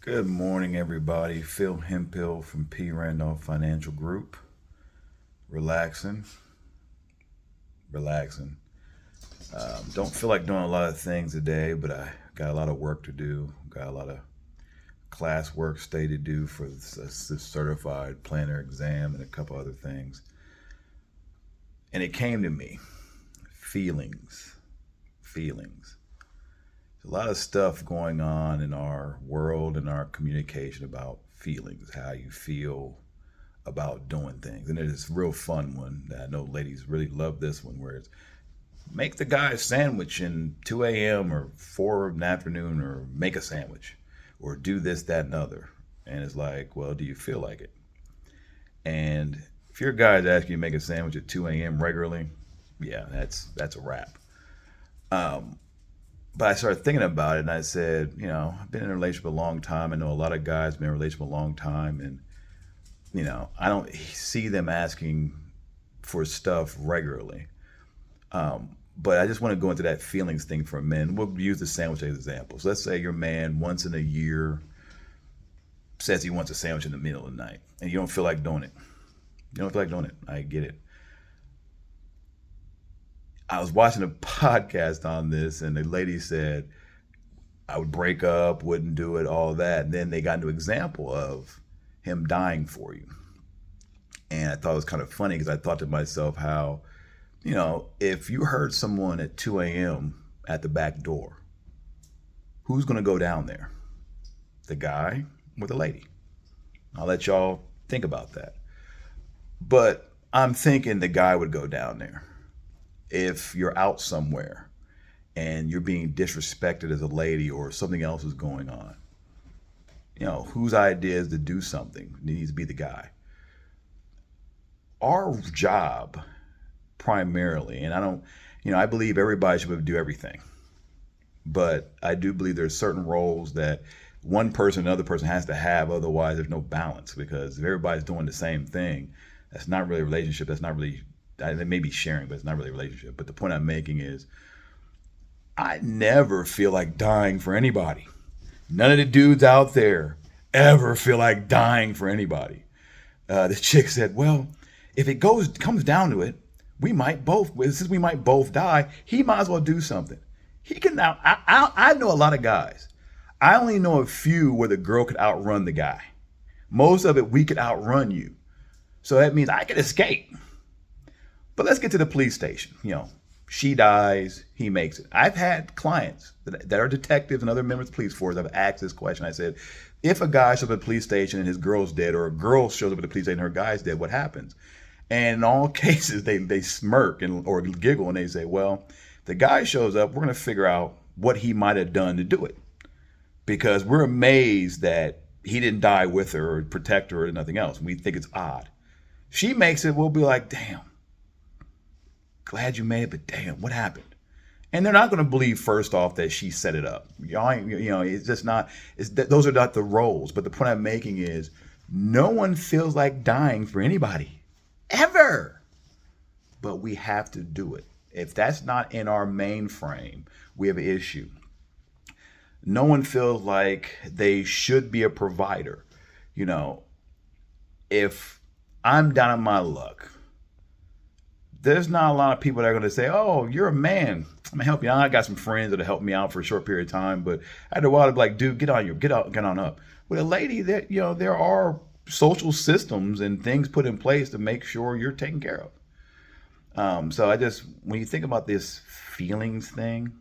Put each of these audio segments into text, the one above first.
Good morning, everybody. Phil Hempill from P. Randolph Financial Group. Relaxing, relaxing. Don't feel like doing a lot of things today, but I got a lot of work to do. Got a lot of class work stay to do for this certified planner exam and a couple other things. And it came to me feelings. Feelings. There's a lot of stuff going on in our world and our communication about feelings, how you feel about doing things. And there's this real fun one that I know ladies really love this one where it's make the guy a sandwich in 2 a.m. or 4 in the afternoon or make a sandwich or do this, that, and other. And it's like, well, do you feel like it? And if your guy's asking you to make a sandwich at 2 a.m. regularly, yeah, that's a wrap. But I started thinking about it and I said, I've been in a relationship a long time. I know a lot of guys been in a relationship a long time and I don't see them asking for stuff regularly. But I just want to go into that feelings thing for a minute. We'll use the sandwich as examples. Let's say your man once in a year says he wants a sandwich in the middle of the night and you don't feel like doing it. You don't feel like doing it. I get it. I was watching a podcast on this and the lady said I would break up, wouldn't do it, all that. And then they got into an example of him dying for you. And I thought it was kind of funny because I thought to myself how, if you heard someone at 2 a.m. at the back door, who's going to go down there? The guy or the lady? I'll let y'all think about that. But I'm thinking the guy would go down there. If you're out somewhere and you're being disrespected as a lady or something else is going on, whose idea is to do something? It needs to be the guy. Our job primarily, and I don't, I believe everybody should be able to do everything. But I do believe there's certain roles that one person, another person has to have. Otherwise, there's no balance because if everybody's doing the same thing, that's not really a relationship. That's not really, they may be sharing, but it's not really a relationship. But the point I'm making is I never feel like dying for anybody. None of the dudes out there ever feel like dying for anybody. This chick said, well, if it comes down to it, since we might both die, he might as well do something. He can now, I know a lot of guys. I only know a few where the girl could outrun the guy. Most of it, we could outrun you. So that means I could escape. But let's get to the police station. She dies, he makes it. I've had clients that are detectives and other members of the police force. I've asked this question. I said, if a guy shows up at the police station and his girl's dead, or a girl shows up at the police station and her guy's dead, what happens? And in all cases, they smirk or giggle and they say, well, the guy shows up, we're going to figure out what he might have done to do it. Because we're amazed that he didn't die with her or protect her or nothing else. We think it's odd. She makes it, we'll be like, damn, glad you made it, but damn, what happened? And they're not going to believe first off that she set it up. It's just not. Those are not the roles. But the point I'm making is, no one feels like dying for anybody, ever. But we have to do it. If that's not in our mainframe, we have an issue. No one feels like they should be a provider. If I'm down on my luck, there's not a lot of people that are going to say, oh, you're a man, I'm gonna help you out. I got some friends that'll help me out for a short period of time, but after a while, I'll be like, dude, get on up. With a lady, that there are social systems and things put in place to make sure you're taken care of. So when you think about this feelings thing,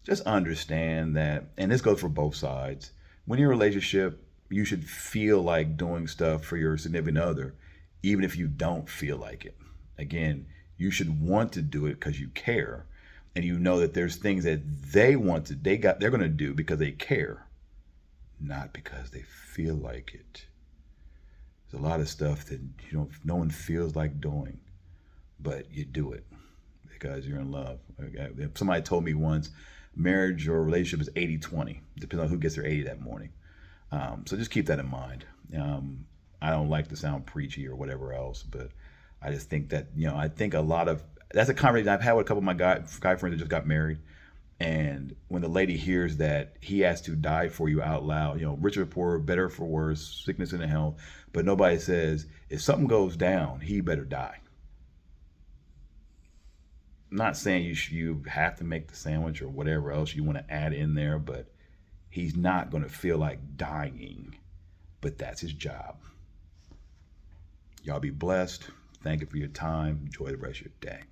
just understand that, and this goes for both sides. When you're in a relationship, you should feel like doing stuff for your significant other, even if you don't feel like it. Again, you should want to do it because you care, and that there's things that they're going to do because they care, not because they feel like it. There's a lot of stuff that no one feels like doing, but you do it because you're in love. Somebody told me once, marriage or relationship is 80-20. Depends on who gets their 80 that morning. So just keep that in mind. I don't like to sound preachy or whatever else, but I just think that, I think a lot of, that's a conversation I've had with a couple of my guy friends that just got married. And when the lady hears that he has to die for you out loud, rich or poor, better for worse, sickness and health, but nobody says, if something goes down, he better die. I'm not saying you have to make the sandwich or whatever else you want to add in there, but he's not going to feel like dying, but that's his job. Y'all be blessed. Thank you for your time. Enjoy the rest of your day.